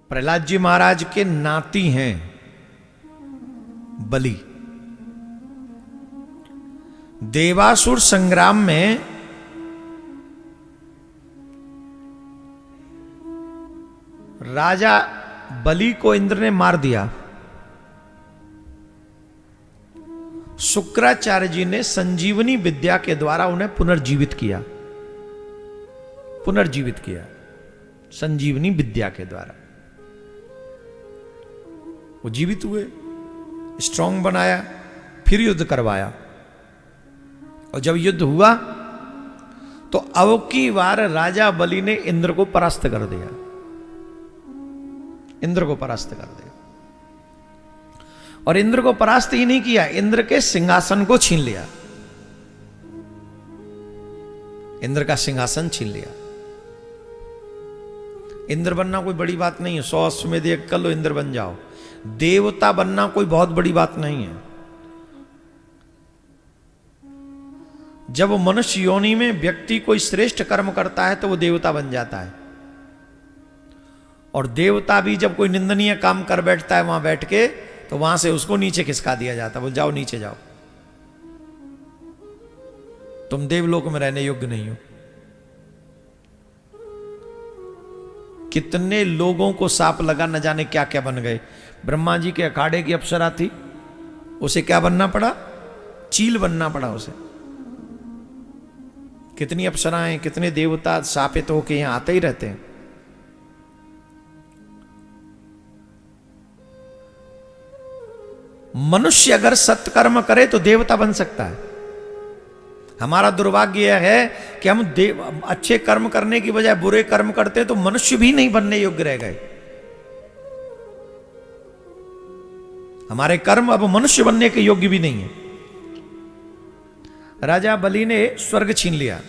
प्रहलाद जी महाराज के नाती हैं बलि। देवासुर संग्राम में राजा बलि को इंद्र ने मार दिया। शुक्राचार्य जी ने संजीवनी विद्या के द्वारा उन्हें पुनर्जीवित किया, पुनर्जीवित किया संजीवनी विद्या के द्वारा। वो जीवित हुए, स्ट्रांग बनाया, फिर युद्ध करवाया। और जब युद्ध हुआ तो अब की बार राजा बलि ने इंद्र को परास्त कर दिया, इंद्र को परास्त कर दिया। और इंद्र को परास्त ही नहीं किया, इंद्र के सिंहासन को छीन लिया, इंद्र का सिंहासन छीन लिया। इंद्र बनना कोई बड़ी बात नहीं है, 100 अश्वमेध यज्ञ कर लो इंद्र बन जाओ। देवता बनना कोई बहुत बड़ी बात नहीं है। जब मनुष्य योनि में व्यक्ति कोई श्रेष्ठ कर्म करता है तो वो देवता बन जाता है। और देवता भी जब कोई निंदनीय काम कर बैठता है वहां बैठ के, तो वहां से उसको नीचे खिसका दिया जाता है, बोल जाओ नीचे जाओ, तुम देवलोक में रहने योग्य नहीं हो। कितने लोगों को सांप लगा, न जाने क्या क्या बन गए। ब्रह्मा जी के अखाड़े की अप्सरा थी, उसे क्या बनना पड़ा? चील बनना पड़ा उसे। कितनी अप्सराएं, कितने देवता शापित होके यहां आते ही रहते हैं। मनुष्य अगर सत्कर्म करे तो देवता बन सकता है। हमारा दुर्भाग्य यह है कि हम अच्छे कर्म करने की बजाय बुरे कर्म करते हैं, तो मनुष्य भी नहीं बनने योग्य रह गए। हमारे कर्म अब मनुष्य बनने के योग्य भी नहीं है। राजा बलि ने स्वर्ग छीन लिया,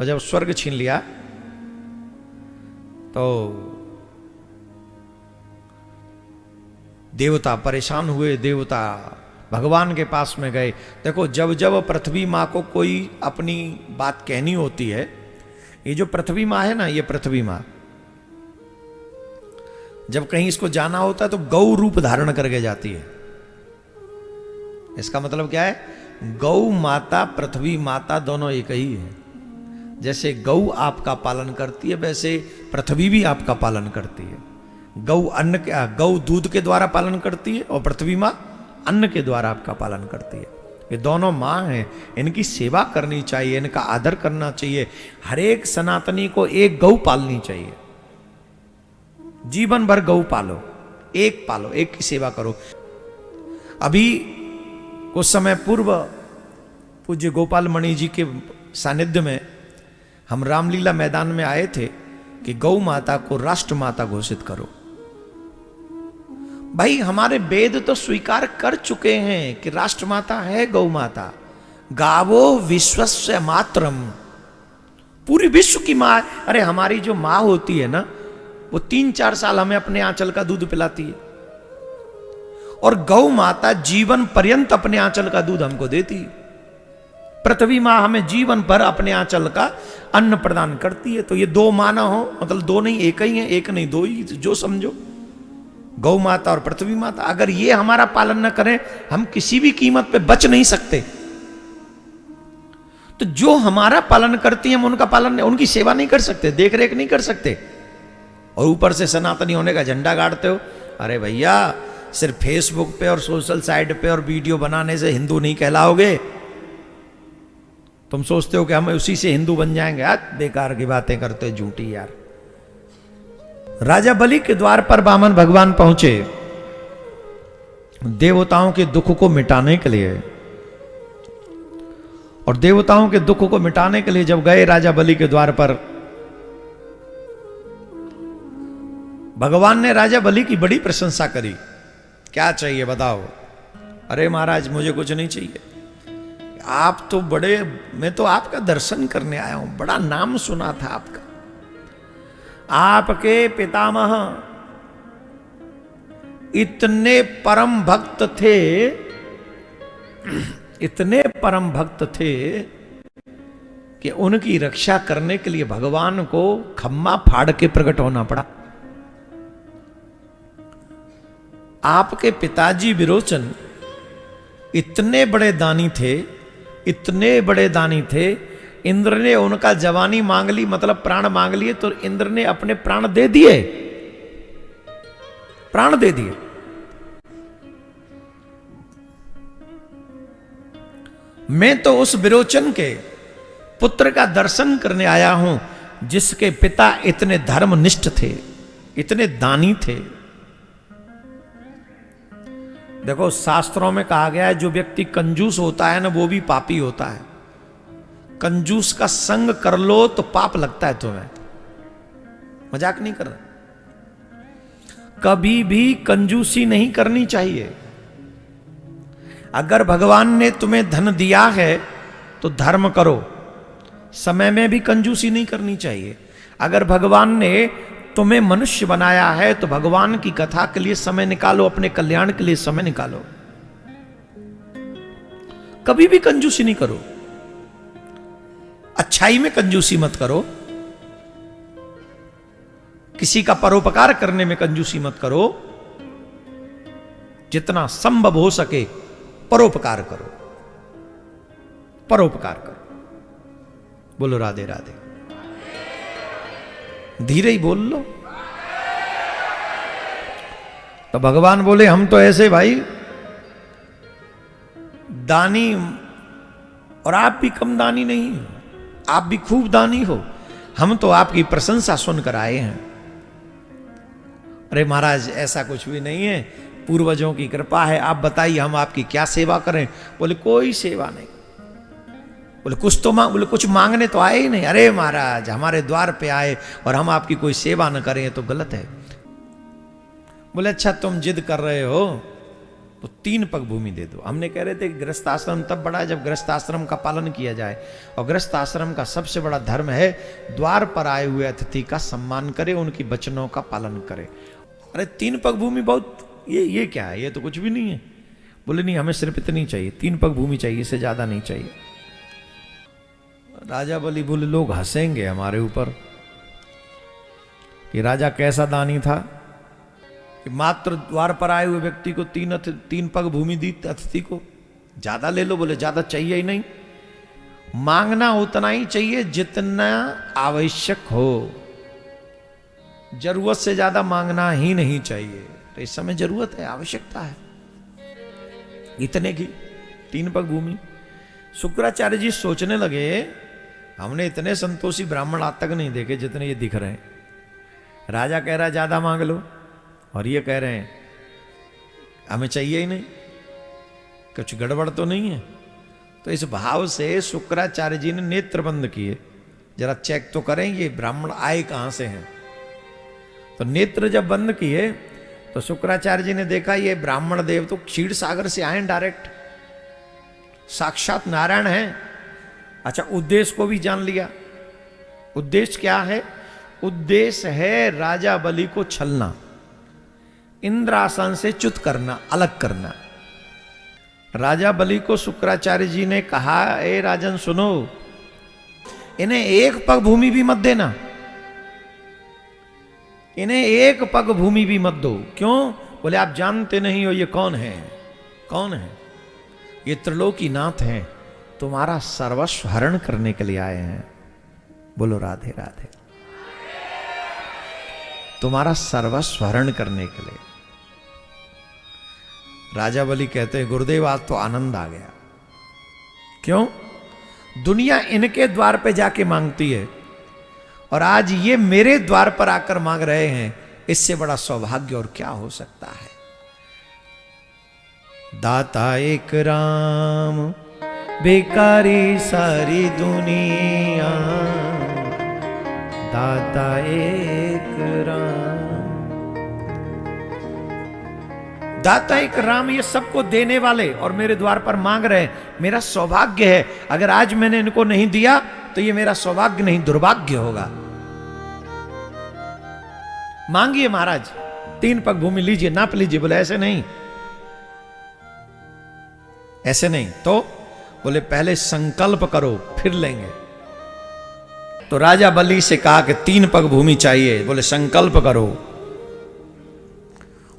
और जब स्वर्ग छीन लिया तो देवता परेशान हुए। देवता भगवान के पास में गए। देखो, जब जब पृथ्वी माँ को कोई अपनी बात कहनी होती है, ये जो पृथ्वी माँ है ना, ये पृथ्वी माँ जब कहीं इसको जाना होता है तो गौ रूप धारण करके जाती है। इसका मतलब क्या है? गौ माता पृथ्वी माता दोनों एक ही है। जैसे गौ आपका पालन करती है, वैसे पृथ्वी भी आपका पालन करती है। गौ दूध के द्वारा पालन करती है, और पृथ्वी माँ अन्न के द्वारा आपका पालन करती है। ये दोनों माँ हैं, इनकी सेवा करनी चाहिए, इनका आदर करना चाहिए। हर एक सनातनी को एक गौ पालनी चाहिए। जीवन भर गौ पालो, एक की सेवा करो। अभी कुछ समय पूर्व पूज्य गोपाल मणि जी के सानिध्य में हम रामलीला मैदान में आए थे कि गौ माता को राष्ट्र माता घोषित करो। भाई, हमारे वेद तो स्वीकार कर चुके हैं कि राष्ट्र माता है गौ माता। गावो विश्वस्य मातरम, पूरी विश्व की मां। अरे हमारी जो मां होती है ना, वो 3-4 साल हमें अपने आंचल का दूध पिलाती है, और गौ माता जीवन पर्यंत अपने आंचल का दूध हमको देती है। पृथ्वी मां हमें जीवन भर अपने आंचल का अन्न प्रदान करती है। तो ये दो मां ना हो, मतलब दो नहीं, एक ही है, एक नहीं दो ही, जो समझो। गौ माता और पृथ्वी माता, अगर ये हमारा पालन न करें, हम किसी भी कीमत पे बच नहीं सकते। तो जो हमारा पालन करती हैं, हम उनका पालन, उनकी सेवा नहीं कर सकते, देख रेख नहीं कर सकते, और ऊपर से सनातनी होने का झंडा गाड़ते हो। अरे भैया, सिर्फ फेसबुक पे और सोशल साइट पे और वीडियो बनाने से हिंदू नहीं कहलाओगे। तुम सोचते हो कि हम उसी से हिंदू बन जाएंगे? यार बेकार की बातें करते हो, झूठी यार। राजा बलि के द्वार पर वामन भगवान पहुंचे देवताओं के दुख को मिटाने के लिए। और देवताओं के दुख को मिटाने के लिए जब गए राजा बलि के द्वार पर, भगवान ने राजा बलि की बड़ी प्रशंसा करी। क्या चाहिए बताओ? अरे महाराज, मुझे कुछ नहीं चाहिए। आप तो बड़े, मैं तो आपका दर्शन करने आया हूं, बड़ा नाम सुना था आपका। आपके पितामह इतने परम भक्त थे, इतने परम भक्त थे कि उनकी रक्षा करने के लिए भगवान को खम्मा फाड़ के प्रकट होना पड़ा। आपके पिताजी विरोचन इतने बड़े दानी थे, इतने बड़े दानी थे, इंद्र ने उनका जवानी मांग ली, मतलब प्राण मांग लिए, तो इंद्र ने अपने प्राण दे दिए, प्राण दे दिए। मैं तो उस विरोचन के पुत्र का दर्शन करने आया हूं जिसके पिता इतने धर्मनिष्ठ थे, इतने दानी थे। देखो शास्त्रों में कहा गया है जो व्यक्ति कंजूस होता है ना वो भी पापी होता है। कंजूस का संग कर लो तो पाप लगता है तुम्हें, मजाक नहीं कर रहा। कभी भी कंजूसी नहीं करनी चाहिए। अगर भगवान ने तुम्हें धन दिया है तो धर्म करो, समय में भी कंजूसी नहीं करनी चाहिए। अगर भगवान ने तुम्हें मनुष्य बनाया है तो भगवान की कथा के लिए समय निकालो, अपने कल्याण के लिए समय निकालो। कभी भी कंजूसी नहीं करो, अच्छाई में कंजूसी मत करो, किसी का परोपकार करने में कंजूसी मत करो। जितना संभव हो सके परोपकार करो, परोपकार करो। बोलो राधे राधे। धीरे ही बोल लो। तो भगवान बोले हम तो ऐसे भाई दानी, और आप भी कम दानी नहीं हो, आप भी खूब दानी हो। हम तो आपकी प्रशंसा सुनकर आए हैं। अरे महाराज ऐसा कुछ भी नहीं है, पूर्वजों की कृपा है, आप बताइए हम आपकी क्या सेवा करें। बोले कोई सेवा नहीं। बोले कुछ तो मांग, बोले कुछ मांगने तो आए ही नहीं। अरे महाराज हमारे द्वार पे आए और हम आपकी कोई सेवा न करें तो गलत है। बोले अच्छा तुम जिद कर रहे हो तो 3 पग भूमि दे दो। हमने कह रहे थे कि गृहस्थ आश्रम तब बड़ा है जब गृहस्थ आश्रम का पालन किया जाए, और गृहस्थ आश्रम का सबसे बड़ा धर्म है द्वार पर आए हुए अतिथि का सम्मान करे, उनकी वचनों का पालन करे। अरे 3 पग भूमि बहुत, ये क्या है, ये तो कुछ भी नहीं है। बोले नहीं हमें सिर्फ इतनी चाहिए, 3 पग भूमि चाहिए, इससे ज्यादा नहीं चाहिए। राजा बलि बोले लोग हंसेंगे हमारे ऊपर कि राजा कैसा दानी था कि मात्र द्वार पर आए हुए व्यक्ति को 3 पग भूमि दी अतिथि को। ज्यादा ले लो, बोले ज्यादा चाहिए ही नहीं, मांगना उतना ही चाहिए जितना आवश्यक हो, जरूरत से ज्यादा मांगना ही नहीं चाहिए। तो इस समय जरूरत है, आवश्यकता है इतने की 3 पग भूमि। शुक्राचार्य जी सोचने लगे हमने इतने संतोषी ब्राह्मण आज तक नहीं देखे जितने ये दिख रहे हैं। राजा कह रहा है ज्यादा मांग लो और ये कह रहे हैं हमें चाहिए ही नहीं, कुछ गड़बड़ तो नहीं है। तो इस भाव से शुक्राचार्य जी ने नेत्र बंद किए, जरा चेक तो करें ये ब्राह्मण आए कहां से हैं। तो नेत्र जब बंद किए तो शुक्राचार्य जी ने देखा ये ब्राह्मण देव तो क्षीर सागर से आए डायरेक्ट, साक्षात नारायण हैं। अच्छा उद्देश्य को भी जान लिया। उद्देश्य क्या है? उद्देश्य है राजा बलि को छलना, इंद्रासन से च्युत करना, अलग करना। राजा बलि को शुक्राचार्य जी ने कहा ए राजन सुनो, इन्हें 1 पग भूमि भी मत देना, इन्हें 1 पग भूमि भी मत दो। क्यों? बोले आप जानते नहीं हो ये कौन है। कौन है? ये त्रिलोकीनाथ हैं, तुम्हारा सर्वस्व हरण करने के लिए आए हैं। बोलो राधे राधे। तुम्हारा सर्वस्व हरण करने के लिए। राजा बलि कहते हैं गुरुदेव आज तो आनंद आ गया। क्यों? दुनिया इनके द्वार पे जाके मांगती है और आज ये मेरे द्वार पर आकर मांग रहे हैं, इससे बड़ा सौभाग्य और क्या हो सकता है। दाता एक राम बेकारी सारी दुनिया, दाता एक राम। दाता एक राम ये सबको देने वाले और मेरे द्वार पर मांग रहे हैं, मेरा सौभाग्य है। अगर आज मैंने इनको नहीं दिया तो ये मेरा सौभाग्य नहीं दुर्भाग्य होगा। मांगिए महाराज 3 पग भूमि लीजिए, नाप लीजिए। बोले ऐसे नहीं, ऐसे नहीं। तो बोले पहले संकल्प करो फिर लेंगे। तो राजा बलि से कहा कि 3 पग भूमि चाहिए। बोले संकल्प करो।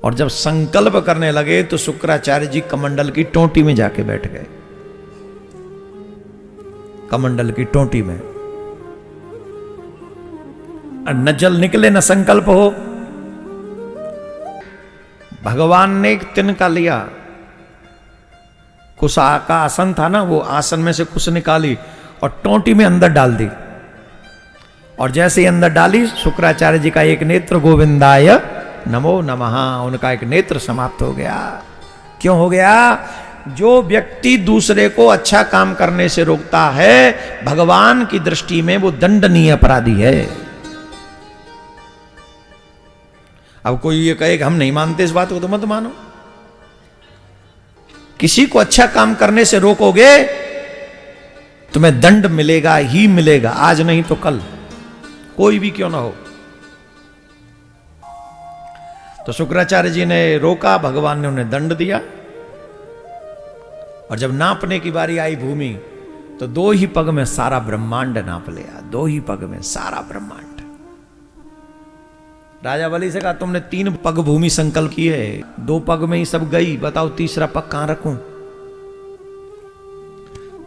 और जब संकल्प करने लगे तो शुक्राचार्य जी कमंडल की टोंटी में जाके बैठ गए, कमंडल की टोंटी में। न जल निकले न संकल्प हो। भगवान ने एक तिनका लिया, कुशा का आसन था ना, वो आसन में से कुश निकाली और टोंटी में अंदर डाल दी। और जैसे ही अंदर डाली, शुक्राचार्य जी का एक नेत्र गोविंदाय नमो नमः, उनका एक नेत्र समाप्त हो गया। क्यों हो गया? जो व्यक्ति दूसरे को अच्छा काम करने से रोकता है, भगवान की दृष्टि में वो दंडनीय अपराधी है। अब कोई ये कहे कि हम नहीं मानते इस बात को, तो मत मानो। किसी को अच्छा काम करने से रोकोगे, तुम्हें दंड मिलेगा ही मिलेगा, आज नहीं तो कल, कोई भी क्यों ना हो। तो शुक्राचार्य जी ने रोका, भगवान ने उन्हें दंड दिया। और जब नापने की बारी आई भूमि, तो 2 ही पग में सारा ब्रह्मांड नाप लिया, 2 ही पग में सारा ब्रह्मांड। राजा बलि से कहा, तुमने 3 पग भूमि संकल्प की है, 2 पग में ही सब गई, बताओ तीसरा पग कहां रखूं?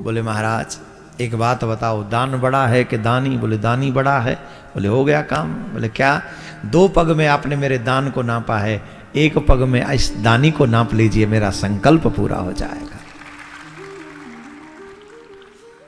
बोले महाराज एक बात बताओ, दान बड़ा है कि दानी? बोले दानी बड़ा है। बोले हो गया काम। बोले क्या? 2 पग में आपने मेरे दान को नापा है, 1 पग में इस दानी को नाप लीजिए, मेरा संकल्प पूरा हो जाए।